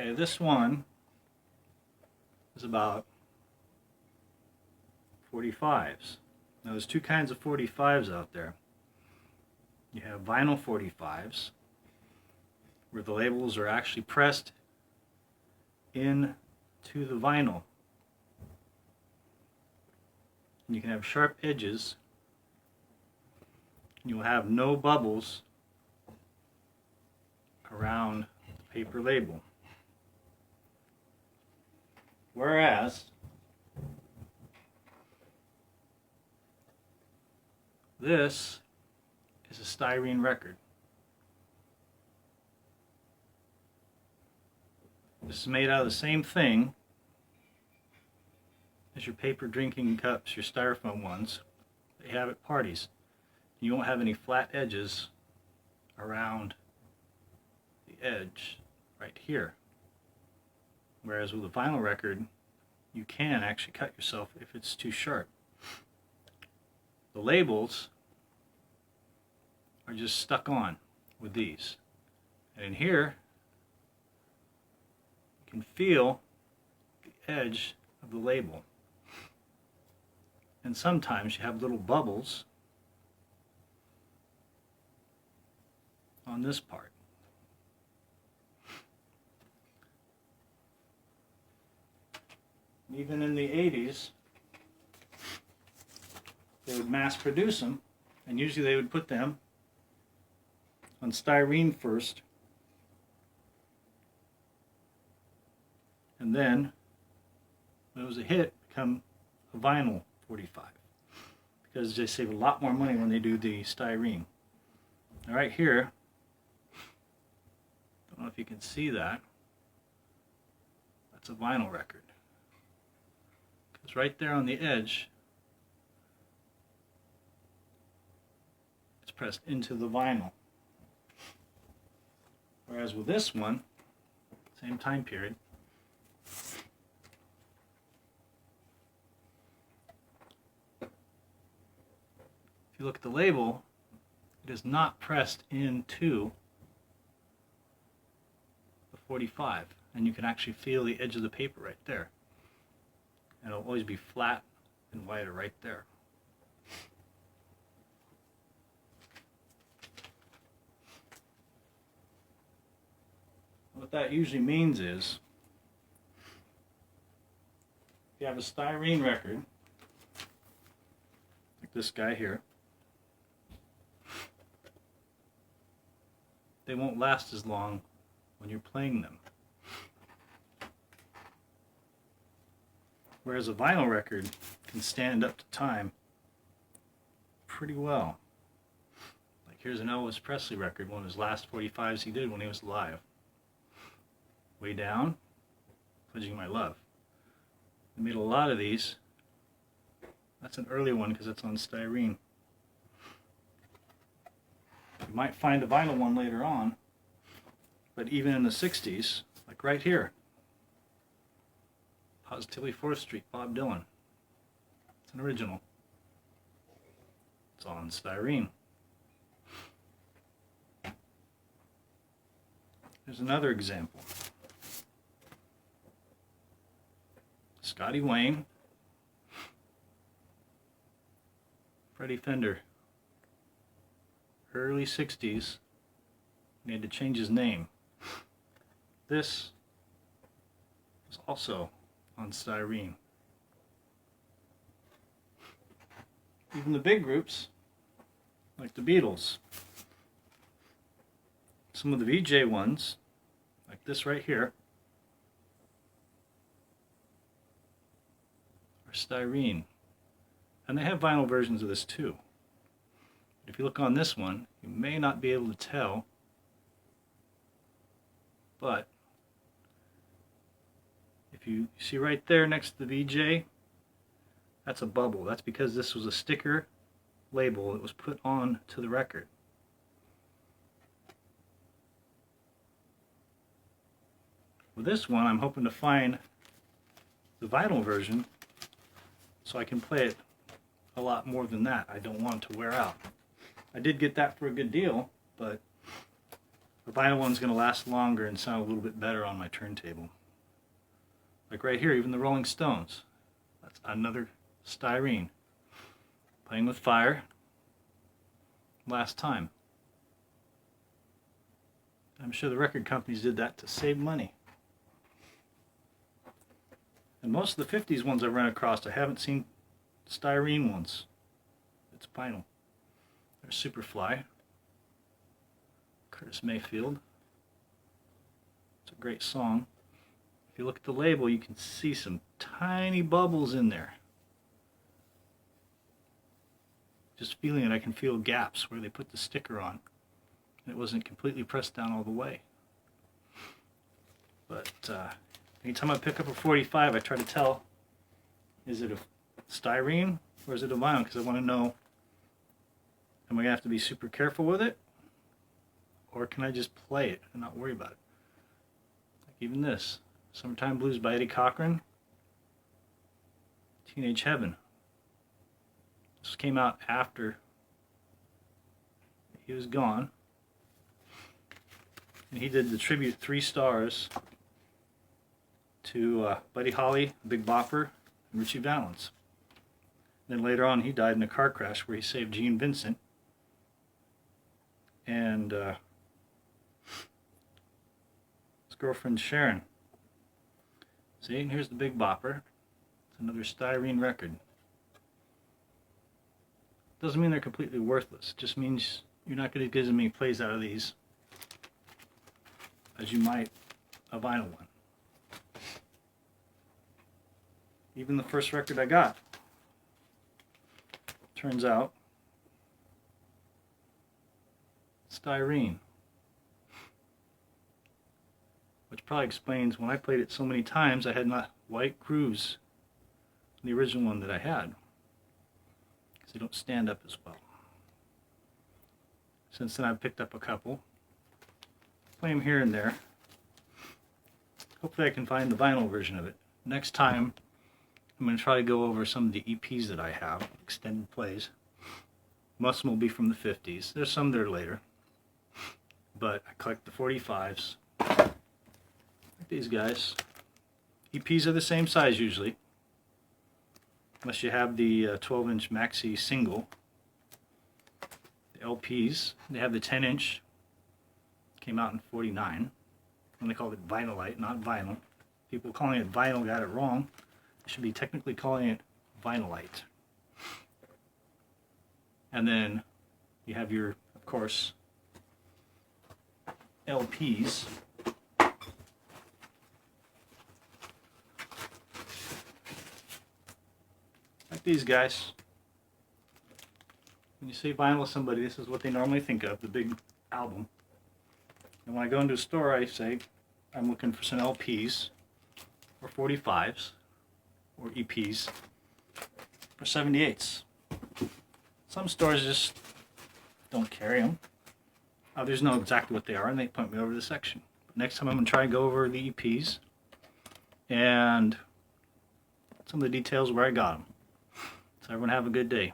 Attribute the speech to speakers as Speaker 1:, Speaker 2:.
Speaker 1: Okay, this one is about 45s. Now there's two kinds of 45s out there. You have vinyl 45s, where the labels are actually pressed into the vinyl. And you can have sharp edges. You'll have no bubbles around the paper label. Whereas this is a styrene record. This is made out of the same thing as your paper drinking cups, your styrofoam ones that you have at parties. You won't have any flat edges around the edge right here. Whereas with a vinyl record, you can actually cut yourself if it's too sharp. The labels are just stuck on with these. And in here, you can feel the edge of the label. And sometimes you have little bubbles on this part. Even in the 80s, they would mass produce them, and usually they would put them on styrene first, and then when it was a hit, become a vinyl 45, because they save a lot more money when they do the styrene. Now right here, don't know if you can see that, that's a vinyl record. Because right there on the edge, it's pressed into the vinyl. Whereas with this one, same time period, if you look at the label, it is not pressed into the 45, and you can actually feel the edge of the paper right there. And it'll always be flat and wider right there. What that usually means is, if you have a styrene record, like this guy here, they won't last as long when you're playing them. Whereas a vinyl record can stand up to time pretty well. Like here's an Elvis Presley record, one of his last 45s he did when he was alive. Way Down, Pledging My Love. They made a lot of these. That's an early one because it's on styrene. You might find a vinyl one later on, but even in the 60s, like right here, Positively 4th Street, Bob Dylan. It's an original. It's on styrene. Here's another example. Scotty Wayne, Freddie Fender, early 60s, he had to change his name. This is also on styrene. Even the big groups, like the Beatles, some of the VJ ones, like this right here, are styrene. And they have vinyl versions of this too. If you look on this one, you may not be able to tell, but if you see right there next to the VJ, that's a bubble. That's because this was a sticker label that was put on to the record. With this one, I'm hoping to find the vinyl version so I can play it a lot more than that. I don't want it to wear out. I did get that for a good deal, but The vinyl one's going to last longer and sound a little bit better on my turntable. Like right here, even the Rolling Stones. That's another styrene. Playing with fire. Last time. I'm sure the record companies did that to save money. And most of the 50s ones I've run across, I haven't seen styrene ones. It's vinyl. There's Superfly. Curtis Mayfield. It's a great song. If you look at the label, you can see some tiny bubbles in there. Just feeling it, I can feel gaps where they put the sticker on. It wasn't completely pressed down all the way. But anytime I pick up a 45, I try to tell, is it a styrene or is it a vinyl? Because I want to know, am I going to have to be super careful with it? Or can I just play it and not worry about it? Like even this, Summertime Blues by Eddie Cochran, Teenage Heaven. This came out after he was gone. And he did the tribute 3 stars to Buddy Holly, Big Bopper, and Richie Valens. Then later on he died in a car crash where he saved Gene Vincent and his girlfriend Sharon. See, here's the Big Bopper. It's another styrene record. Doesn't mean they're completely worthless. It just means you're not going to get as many plays out of these as you might a vinyl one. Even the first record I got, turns out, styrene. Which probably explains when I played it so many times I had not white grooves in the original one that I had. Because they don't stand up as well. Since then I've picked up a couple. Play them here and there. Hopefully I can find the vinyl version of it. Next time I'm going to try to go over some of the EPs that I have, extended plays. Most of them will be from the 50s. There's some that are later. But I collect the 45s. Like these guys. EPs are the same size usually. Unless you have the 12-inch maxi single. The LPs, they have the 10-inch. Came out in 49, and they called it vinylite, not vinyl. People calling it vinyl got it wrong. They should be technically calling it vinylite. And then you have your, of course, LPs. Like these guys. When you say vinyl to somebody, this is what they normally think of, the big album. And when I go into a store, I say, I'm looking for some LPs, or 45s, or EPs, or 78s. Some stores just don't carry them. Others know exactly what they are, and they point me over to the section. But next time I'm going to try and go over the EPs, and some of the details where I got them. So everyone have a good day.